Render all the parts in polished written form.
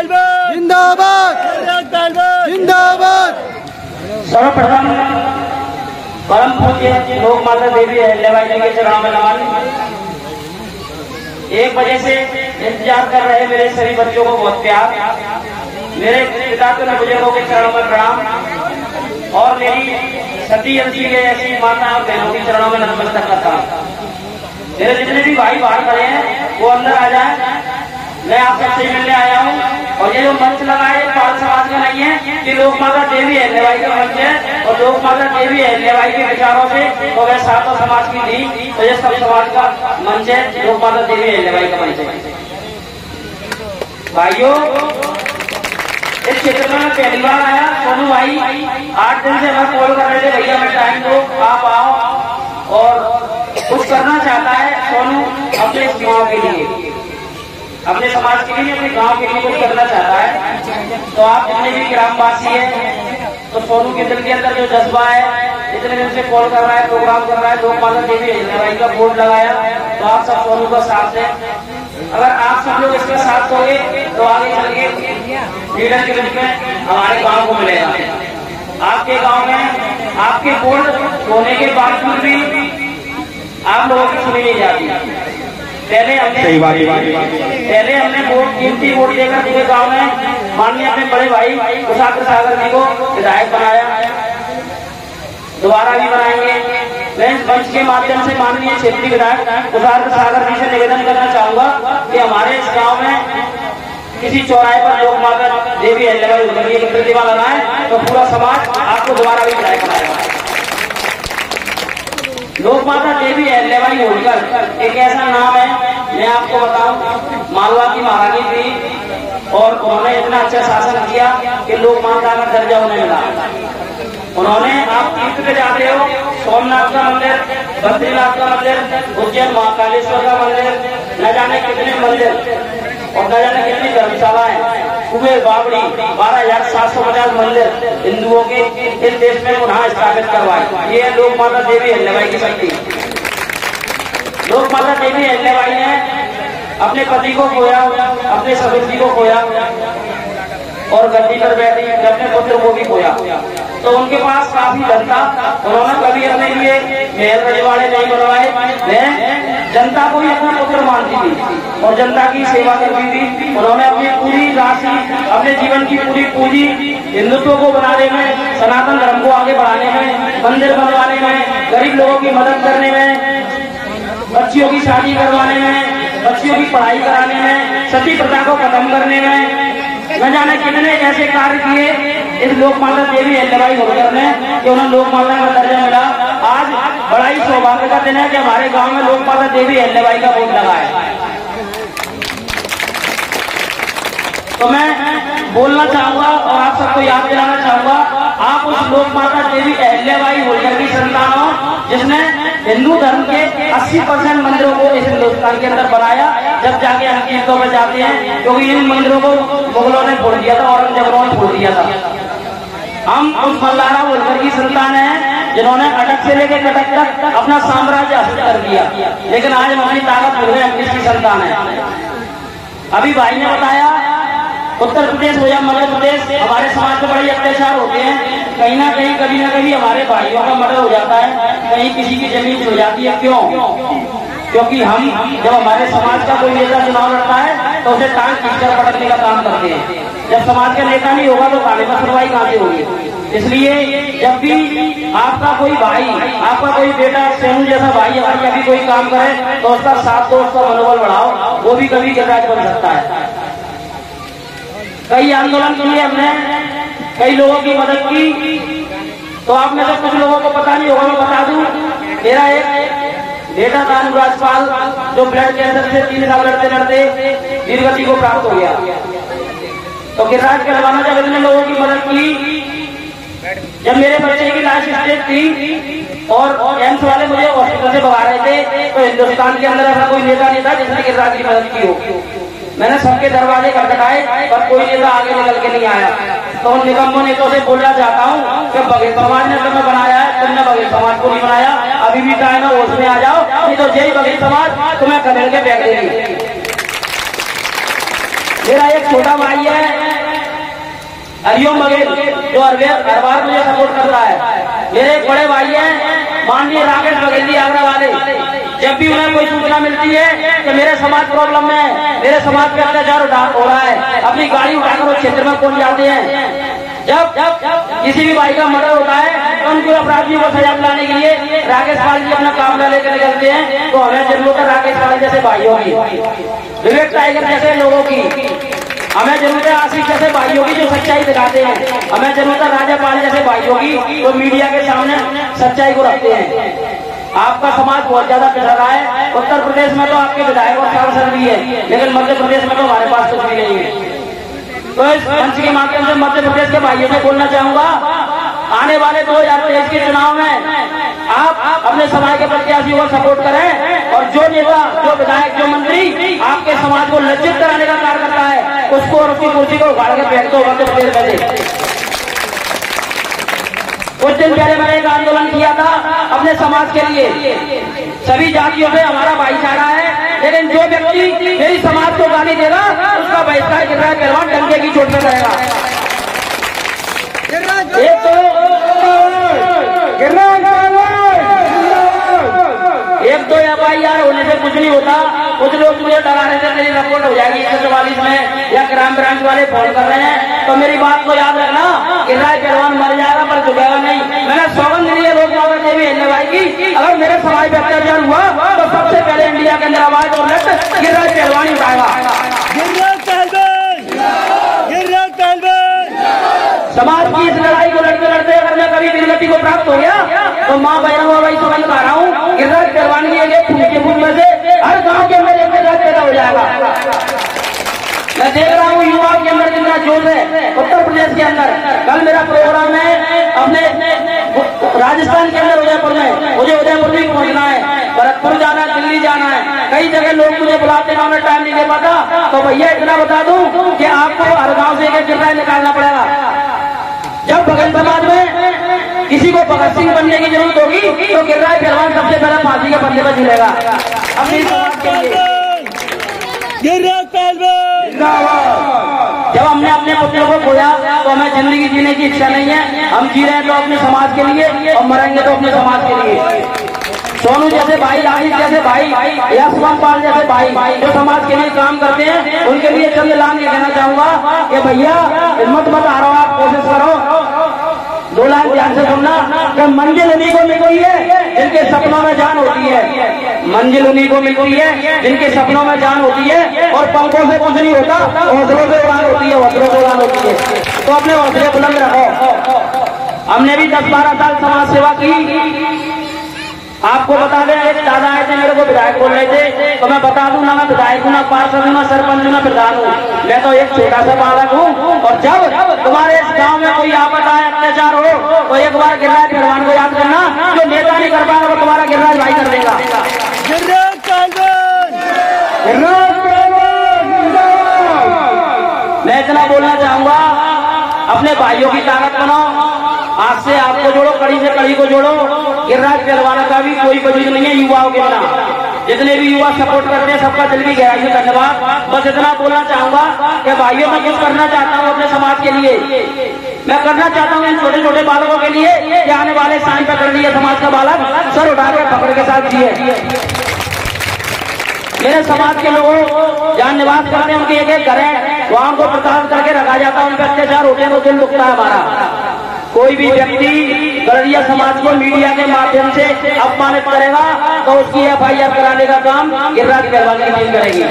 जिंदाबाद जिंदाबाद। सर्वप्रथम परम पूज्य लोक माता देवी अहिल्याबाई जी के चरणों में नमन। 1 बजे से इंतजार कर रहे मेरे सभी बच्चों को बहुत प्यार। मेरे पिता के बुजुर्गों के चरणों में प्रणाम और मेरी सती अंशी के ऐसी माता और बहनों के चरणों में नतमस्तक करता हूँ। मेरे जितने भी भाई बाहर खड़े हैं वो अंदर आ जाए। मैं आप सबसे मिलने आया हूँ और ये जो मंच लगा है पाल समाज का नहीं है कि लोक माता देवी अहिल्याबाई का मंच है और लोक माता देवी अहिल्याबाई के विचारों से तो वह सातों समाज की थी तो ये सब समाज का मंच है। लोक माता देवी अहिल्याबाई का मंच है। भाइयों, इस क्षेत्र में मैं पहली बार आया। सोनू भाई 8 दिन से मैं कॉल कर रहे थे, भैया मैं टाइम दो, आप आओ। और कुछ करना चाहता है सोनू अपने गाँव के लिए, अपने समाज के लिए, अपने गांव के लिए कुछ करना चाहता है। तो आप जितने भी ग्रामवासी हैं तो सोनू के दिल के अंदर जो जज्बा है, इतने दिन से कॉल कर रहा है, प्रोग्राम कर रहा है, लोक माता देवी अहिल्याबाई का बोर्ड लगाया, तो आप सब सोनू का साथ दें। अगर आप सब लोग इसका साथ दोगे तो आगे चल के लीडर के रूप में हमारे गाँव को मिलेगा। आपके गाँव में आपके बोर्ड होने के बावजूद भी आप लोगों की सुनी नहीं जाती। पहले हमने वोट कीमती वोट देकर पूरे गांव में माननीय अपने बड़े भाई कुशाग्र सागर जी को विधायक बनाया, दोबारा भी बनाएंगे। मैं इस मंच के माध्यम से माननीय क्षेत्रीय विधायक कुशाग्र सागर जी से निवेदन करना चाहूंगा कि हमारे इस गांव में किसी चौराहे पर लोक माता देवी अहिल्याबाई की प्रतिमा लगाए तो पूरा समाज आपको दोबारा भी विधायक बनाएगा। लोक माता देवी अहिल्याबाई होलकर एक ऐसा नाम है, मैं आपको बताऊं, मालवा की महारानी थी और उन्होंने इतना अच्छा शासन किया कि लोक माता का दर्जा उन्हें मिला। उन्होंने, आप तीर्थ पे जाते हो, सोमनाथ का मंदिर, बद्रीनाथ का मंदिर, उज्जैन महाकालेश्वर का मंदिर, न जाने कितने मंदिर और न जाने कितनी धर्मशालाएं, कुबेर बावड़ी, 12,750 मंदिर हिंदुओं के इस देश में पुनः स्थापित करवाए। ये लोक माता देवी अहिल्याबाई की शक्ति। लोक माता देवी अहिल्याबाई ने अपने पति को खोया, अपने ससुर जी को खोया और गद्दी पर बैठी, अपने पुत्र को भी खोया। तो उनके पास काफी धन था, उन्होंने कभी अपने लिए महल रजवाड़े नहीं बनवाए। जनता को ही अपना पुत्र मानती थी और जनता की सेवा करती थी। उन्होंने अपनी पूरी राशि, अपने जीवन की पूरी पूंजी हिंदुत्व को बनाने में, सनातन धर्म को आगे बढ़ाने में, मंदिर बनवाने में, गरीब लोगों की मदद करने में, बच्चियों की शादी करवाने में, बच्चियों की पढ़ाई कराने में, सती प्रथा को खत्म करने में, न जाने कितने ऐसे कार्य किए इस लोक माता देवी अहिल्याबाई होलकर ने कि उन्हें लोक माता का दर्जा मिला। आज बड़ा ही सौभाग्य का दिन है कि हमारे गांव में लोक माता देवी अहिल्याबाई का बोर्ड लगा है। तो मैं बोलना चाहूंगा और आप सबको याद दिलाना चाहूंगा, आप उस लोक माता देवी अहिल्याबाई होलकर की संतान हो जिसने हिंदू धर्म के 80% मंदिरों को इस हिंदुस्तान के अंदर बनाया। जब जाके हम तीर्थों में जाते हैं, क्योंकि इन मंदिरों को मुगलों ने फोड़ दिया था, औरंगजेबों ने फोड़ दिया था। हम उस मल्लारा होलकर की संतान हैं जिन्होंने अटक से लेकर कटक तक अपना साम्राज्य हासिल कर दिया, लेकिन आज हमारी ताकत भूल गए, हम किसकी संतान है। अभी भाई ने बताया उत्तर प्रदेश हो या मध्य प्रदेश, हमारे समाज में बड़े अत्याचार होते हैं। कहीं ना कहीं कभी ना कभी हमारे भाइयों का मर्डर हो जाता है, कहीं किसी की जमीन हो जाती है। क्यों? क्योंकि हम जब हमारे समाज का कोई नेता चुनाव लड़ता है तो उसे टांग खींचकर पटकने का काम करते हैं। जब समाज का नेता नहीं होगा तो कानून में सुनवाई कहां से होगी। इसलिए जब भी आपका कोई भाई, आपका कोई बेटा, सोनू जैसा भाई अगर कभी कोई काम करे तो उसका साथ दो, उसका मनोबल बढ़ाओ, वो भी कभी गिरराज बन सकता है। कई आंदोलन के लिए हमने कई लोगों की मदद की, तो आप में से कुछ लोगों को पता नहीं होगा, मैं बता दूं, मेरा एक बेटा था अनुराजपाल, जो ब्लड कैंसर से 3 साल लड़ते लड़ते वीरगति को प्राप्त हो गया। तो गिरिराज करवाना जब इतने लोगों की मदद की, जब मेरे बच्चे की लास्ट स्टेज थी और एम्स वाले मुझे हॉस्पिटल से भगा रहे थे, तो हिंदुस्तान के अंदर ऐसा कोई नेता नहीं था जिसने गिरिराज की मदद की हो। मैंने सबके दरवाजे खटखटाए पर कोई नेता आगे निकल के नहीं आया। तो उन निगमों नेताओं से बोलना चाहता हूँ कि बघेल समाज ने तुम्हें बनाया है, तुमने बघेल समाज को नहीं बनाया। अभी भी टाइम है, होश में आ जाओ, नहीं तो जय बघेल समाज तुम्हें खदेड़ के फेंक देगी। मेरा एक छोटा भाई है हरिओम बघेल जो हर बार मुझे सपोर्ट करता है। मेरे एक बड़े भाई हैं माननीय राकेश बघेल जी आगरा वाले, जब भी उन्हें कोई सूचना मिलती है कि मेरे समाज प्रॉब्लम में है, मेरे समाज पे अत्याचार हो रहा है, अपनी गाड़ी उठाकर उस क्षेत्र में पहुंच जाते हैं। जब किसी भी भाई का मर्डर होता है तो उनको अपराधियों को सजा दिलाने के लिए राकेश पाल जी अपना काम लेकर निकलते हैं। तो हमें जरूरत है राकेश पाल जैसे भाइयों की, विवेक टाइगर जैसे लोगों की, हमें जरूरत है आशीष जैसे भाइयों की जो सच्चाई दिखाते हैं, हमें जरूरत है राजा पाल जैसे भाइयों की जो मीडिया के सामने सच्चाई को रखते हैं। आपका समाज बहुत ज्यादा पिछड़ रहा है। उत्तर प्रदेश में तो आपके विधायक और सांसद भी है, लेकिन मध्य प्रदेश में तो हमारे पास कुछ भी नहीं है। तो इस मंच के माध्यम से मध्य प्रदेश के भाइयों से बोलना चाहूंगा, आने वाले 2023 के चुनाव में आप अपने समाज के प्रत्याशियों को सपोर्ट करें और जो नेता, जो विधायक, जो मंत्री आपके समाज को लज्जित कराने का कार्य करता है उसको और उसकी कुर्सी को उखाड़ के फेंक दो मध्य प्रदेश में। कुछ दिन पहले मैंने एक आंदोलन किया था अपने समाज के लिए, सभी जातियों से हमारा भाईचारा है, लेकिन जो व्यक्ति मेरी समाज को गाली देगा उसका बहिष्कार गिरिराज पहलवान डंके की चोट में करेगा। एक तो FIR होने से कुछ नहीं होता। कुछ लोग मुझे डरा रहे थे मेरी रिपोर्ट हो जाएगी 144 में या क्राइम ब्रांच वाले फोन कर रहे हैं, तो मेरी बात को याद रखना, गिरिराज पहलवान मर जाएगा पर झुकेगा नहीं। मैंने सौगंध ली है लोक देवी हिलने भाई की, अगर मेरे समाज पे अत्याचार हुआ तो सबसे पहले इंडिया के अंदर आवाज और लट गिरिराज पहलवान ही उठाएगा। समाज की इस लड़ाई को लड़ते लड़ते अगर मैं कभी वीरगति को प्राप्त हो गया तो माँ बहनों भाई समझ पा रहा हूँ गिरिराज पहलवान के फूल में से हर गांव के अंदर एक गिरिराज पैदा हो जाएगा। मैं देख रहा हूँ युवाओं के अंदर कितना जोश है उत्तर प्रदेश के अंदर। कल मेरा प्रोग्राम है अपने राजस्थान के अंदर उदयपुर में, मुझे उदयपुर भी पहुंचना है, भरतपुर जाना है, दिल्ली जाना है, कई जगह लोग मुझे बुलाते हैं, मैं टाइम नहीं दे पाता। तो भैया इतना बता दूं कि आपको हर गांव से एक गिरिराज निकालना पड़ेगा। जब भगत समाज में किसी को भगत सिंह बनने की जरूरत होगी तो गिरिराज पहलवान सबसे पहले फांसी के बंदे पर झूलेगा अपनी समाज के लिए। जब हमने अपने पुत्रों को खोया तो हमें जिंदगी जीने की इच्छा नहीं है। हम जी रहे हैं तो अपने समाज के लिए और मरेंगे तो अपने समाज के लिए। सोनू जैसे भाई, आशीष जैसे भाई या शुभम पाल जैसे भाई जो समाज के लिए काम करते हैं, उनके लिए चंद लाइन ये कहना चाहूंगा कि भैया हिम्मत मत हारो, आप कोशिश करो। 2 लाइन ध्यान से सुनना कि मंजिल उन्हीं को मिलती है जिनके सपनों में जान होती है, मंजिल उन्हीं को मिलती है जिनके सपनों में जान होती है। और पंखों से कुछ नहीं होता, हौसलों से उड़ान होती है, हौसलों से उड़ान होती है। तो अपने हौसले बुलंद रखो। हमने भी 10-12 साल समाज सेवा की। आपको बता दें, एक दादा आए थे मेरे को विधायक बोल रहे थे, तो मैं बता दूं ना मैं विधायक हूं, ना पार्षद हूं, ना सरपंच हूं, ना प्रधान हूं, मैं तो एक छोटा सा बालक हूं। और जब तुम्हारे इस गांव में कोई आपद आए, अत्याचार हो, तो एक बार गिरिराज पहलवान को याद करना, जो नेता नहीं कर पाएगा वो तुम्हारा गिरिराज भाई कर देगा। मैं इतना बोलना चाहूंगा, अपने भाइयों की ताकत बनाओ, आज से आपको जोड़ो, कड़ी से कड़ी को जोड़ो। गिरिराज पहलवान का भी कोई वजूद नहीं है युवाओं के बिना। जितने भी युवा सपोर्ट करते हैं सबका दिल की गहराई से धन्यवाद। बस इतना बोलना चाहूंगा कि भाइयों मैं कुछ करना चाहता हूँ अपने समाज के लिए। मैं करना चाहता हूँ इन छोटे छोटे बालकों के लिए कि आने वाले साल पकड़ लिए समाज का बालक सर उठा कर पकड़ के साथ जिए। मेरे समाज के लोगों जहाँ निवास करते हैं उनके एक घर है, वहाँ उनको प्रताड़ित करके रखा जाता है, उन पर अत्याचार होते हैं तो दिल दुखता है हमारा। कोई भी व्यक्ति गलरिया समाज को मीडिया के माध्यम से अपमानित करेगा तो उसकी FIR कराने का काम गिरिराज पहलवान की टीम करेगी।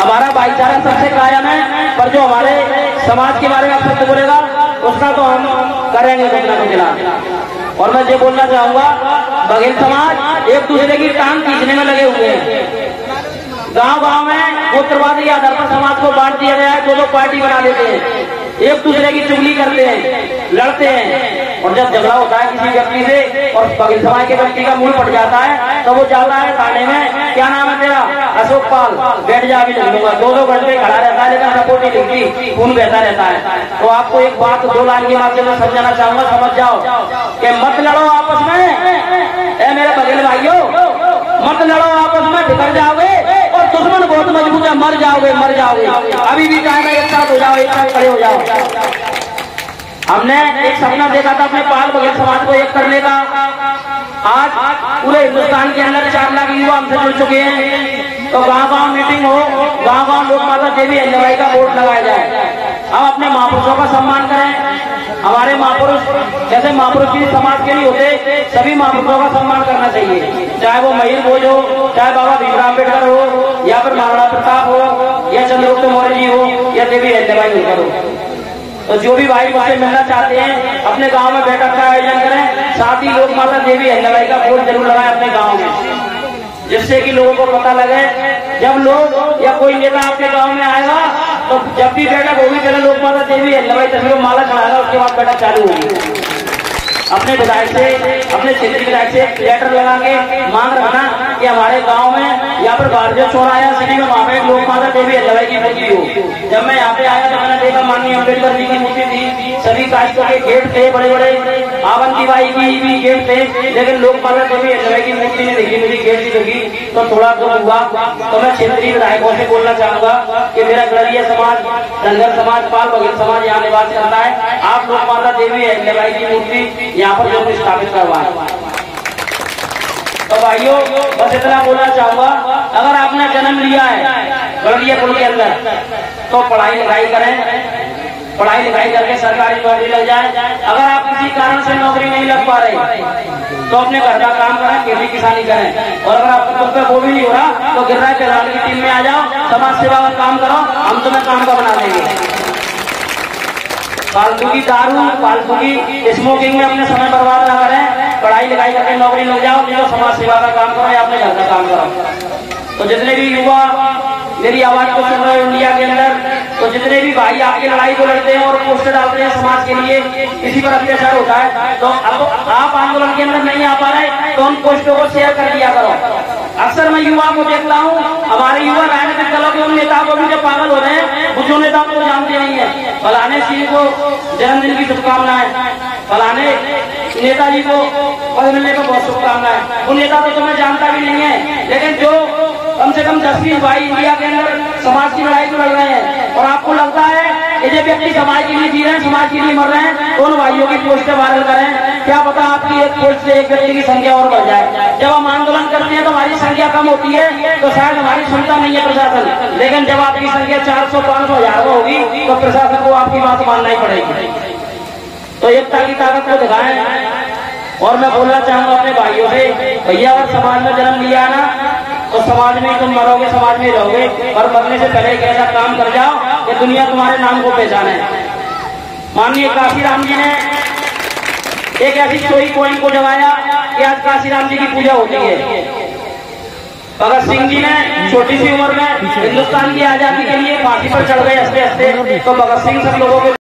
हमारा भाईचारा सबसे कायम है, पर जो हमारे समाज के बारे में सत्य बोलेगा उसका तो हम करेंगे कुछ ना कुछ। और मैं ये बोलना चाहूंगा, बघेल समाज एक दूसरे की टांग खींचने में लगे हुए हैं। गांव गांव में गोत्रवादी आधार पर समाज को बांट दिया गया है, 2-2 पार्टी बना देते हैं, एक दूसरे की चुगली करते हैं, लड़ते हैं। और जब झगड़ा होता है किसी व्यक्ति से और बघेल समाज के व्यक्ति का मूड पड़ जाता है तो वो जाता है थाने में, क्या नाम है तेरा, अशोक पाल, बैठ जा अभी लिख दूंगा। 2-2 घंटे खड़ा रहता है लेकिन सपोर्ट नहीं लिखती, खून बहता रहता है। तो आपको एक बात 2 लाइन के माध्यम से समझाना चाहूंगा, समझ जाओ कि मत लड़ो आपस में। ए मेरे बघेल भाइयों, मत लड़ो आपस में, बिगड़ जाओगे और दुश्मन बहुत मजबूत है, मर जाओगे। अभी भी टाइम है, एक साथ हो जाओ। एक साथ खड़े हो जाओ। हमने एक सपना देखा था अपने पाल बघेल समाज को एक करने का। आज पूरे हिंदुस्तान के अंदर 4 लाख युवा हमसे जुड़ चुके हैं। तो गांव-गांव मीटिंग हो, गांव-गांव लोक माता देवी अहिल्याबाई का बोर्ड लगाया जाए। हम अपने महापुरुषों का सम्मान करें। हमारे महापुरुष जैसे महापुरुष जी समाज के लिए होते, सभी महापुरुषों का सम्मान करना चाहिए। चाहे वो महिर भोज हो, चाहे बाबा भीमराव अम्बेडकर हो, या फिर महाराणा प्रताप हो, या चंद्रगुप्त मौर्य जी हो, या देवी अहिल्याबाई होलकर हो। तो जो भी भाई मुझसे मिलना चाहते हैं अपने गांव में बैठक का आयोजन करें। साथ ही लोक माता देवी अहिल्याबाई का बोर्ड जरूर लगाएं अपने गांव में, जिससे कि लोगों को पता लगे। जब लोग या कोई नेता आपके गांव में आएगा तो जब भी बैठक होगी पहले लोक माता देवी अहिल्याबाई तस्वीर में माला चढ़ाएगा, उसके बाद बैठक चालू होगी। अपने विधायक से, अपने क्षेत्रीय विधायक से लेटर लगा के मांग रखना कि हमारे गांव में या फिर भारतीय चौराया सिटी में वहां पे लोक माता देवी अहिल्याबाई की मूर्ति हो। जब मैं यहाँ पे आया तो मैंने देखा माननीय अम्बेडकर जी की मूर्ति थी, सभी कास्टों के गेट थे बड़े बड़े, आवंतीबाई की भी गेट थे, लेकिन लोक माता देवी अहिल्याबाई की मूर्ति नहीं दिखी, मुझे गेट नहीं दिखी। तो थोड़ा दुख हुआ। तो मैं क्षेत्रीय विधायकों से बोलना चाहूंगा कि मेरा गड़रिया समाज, धनगर समाज, पाल बघेल समाज यहाँ निवास करता है। आप लोक माता देवी अहिल्याबाई की मूर्ति यहाँ पर जरूर स्थापित करवाएं। तो भाइयों बस इतना बोलना चाहूंगा, अगर आपने जन्म लिया है गड़रिया कुल के अंदर तो पढ़ाई लिखाई करें, पढ़ाई लिखाई करके सरकारी नौकरी लग जाए। अगर आप किसी कारण से नौकरी नहीं लग पा रहे तो अपने घर का काम करें, खेती किसानी करें। और अगर आपको खुद पे वो भी नहीं हो रहा तो गिर रहा है प्रधान की टीम में आ जाओ, समाज सेवा का काम करो, हम तुम्हें काम का बना देंगे। फालतू की दारू, फालतू की स्मोकिंग में अपने समय बर्बाद ना करें, पढ़ाई लिखाई करके नौकरी लग जाओ, नहीं तो समाज सेवा का काम करो या अपने घर का काम करो। तो जितने भी युवा मेरी आवाज को सुन रहे हो इंडिया के अंदर, तो जितने भी भाई आपकी लड़ाई को लड़ते हैं और पोस्टर डालते हैं समाज के लिए, किसी पर अत्याचार होता है तो अब आप आंदोलन के अंदर नहीं आ पा रहे तो उन पोस्टों को शेयर कर दिया करो। अक्सर मैं युवा को देखता हूँ, हमारे युवा राजनीतिक दलों के उन नेताओं को भी जो पागल हो रहे हैं, वो जो नेता को जानते नहीं है। फलाने सिंह को जन्मदिन की शुभकामनाएं, फलाने नेताजी को पद मिलने को बहुत शुभकामनाएं। वो नेता तो तुम्हें जानता भी नहीं है, लेकिन जो कम से कम 10-20 भाई इंडिया के अंदर समाज की लड़ाई तो लड़ रहे हैं और आपको लगता है कि जो व्यक्ति समाज के लिए जी रहे हैं, समाज के लिए मर रहे हैं, तो उन भाइयों की पोस्टें वायरल करें। क्या पता आपकी एक पोस्ट से एक व्यक्ति की संख्या और बढ़ जाए। जब हम आंदोलन करते हैं तो हमारी संख्या कम होती है तो शायद हमारी सुनता नहीं है प्रशासन, लेकिन जब आपकी संख्या 400, 500, 1000 होगी तो प्रशासन को आपकी बात मानना ही पड़ेगी। तो एकता की ताकत को दिखाएं। और मैं बोलना चाहूंगा अपने भाइयों से, भैया अगर समाज में जन्म लिया ना तो समाज में तुम मरोगे, समाज में रहोगे, और मरने से पहले एक ऐसा काम कर जाओ कि दुनिया तुम्हारे नाम को पहचाने। माननीय काशीराम जी ने एक ऐसी स्टोरी पॉइंट को जगाया कि आज काशीराम जी की पूजा होती है। भगत सिंह जी ने छोटी सी उम्र में हिंदुस्तान की आजादी के लिए फांसी पर चढ़ गए हंसते हंसते, तो भगत सिंह सब लोगों के